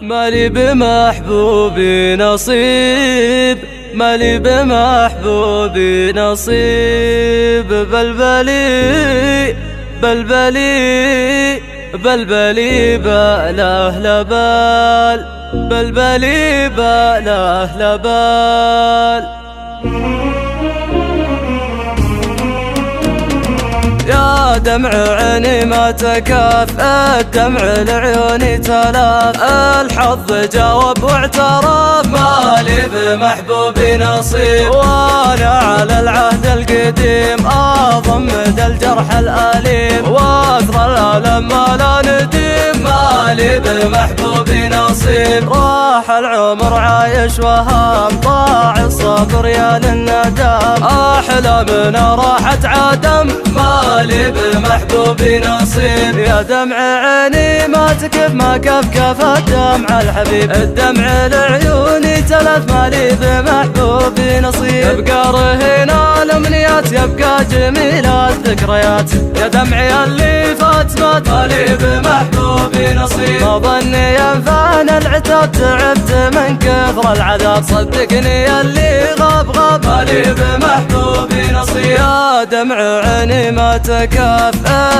مالي بمحبوبي نصيب، مالي بمحبوبي نصيب. بلبلي بلبلي بلبلي باله لبال، بلبلي باله لبال. يا دمع عيني ما تكاف، الدمع لعيوني تلاف. الحظ جاوب واعترف، مالي بمحبوبي نصيب. وانا على العهد القديم اضمد الجرح الاليم، واثر الالم ما لا نديم. مالي بمحبوبي نصيب. راح العمر عايش وهام، ضاع الصبر يا للندام. احلامنا راحت عدم، مالي بمحبوبي نصيب. يا دمع عيني ما تكف، ما كف الدمع الحبيب. الدمع لعيوني تلف، مالي بمحبوبي نصيب. يبقى رهينا الامنيات، يبقى جميل الذكريات. يا دمعي اللي فات مات، مالي بمحبوبي نصيب. ما ظني ينفعنا العتاب، تعبت من كثر العذاب. صدقني اللي غاب، مالي بمحبوبي نصيب. يا دمع عيني ما تكاف،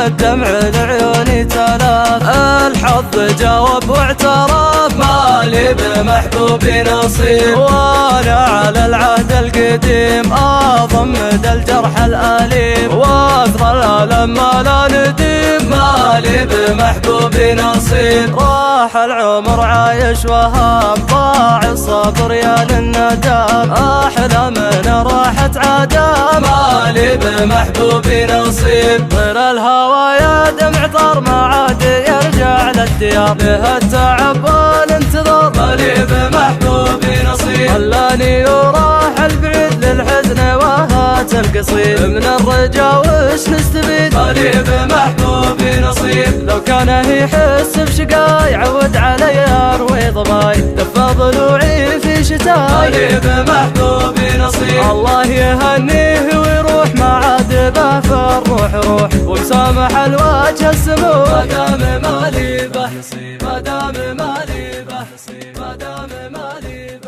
الدمع لعيوني تلاف. الحظ جاوب واعترف، مالي بمحبوبي نصيب. وانا على العهد القديم اضمد الجرح الاليم، واثر الالم ما لا نديم. مالي بمحبوبي نصيب. راح العمر عايش وهام، ضاع الصبر يا للندام. احلامنا راحت عدام، مالي بمحبوبي نصيب. طير الهوى يا دمع طار، ما عاد يرجع للديار. له التعب والانتظار، مالي بمحبوبي نصيب. خلاني وراح البعيد للحزن وهات القصيد. من الرجا وش نستفيد، مالي بمحبوبي نصيب. لو كان يحس بشقاي يعود علي اروي ضماي. دف ضلوعي في شتاي، مالي بمحبوبي نصيب. الله يهنيه ويروح، ما عاد به فالروح روح. ومسامح الوجه السموح، ما دام مالي به نصيب. ما دام مالي به نصيب. ما دام مالي به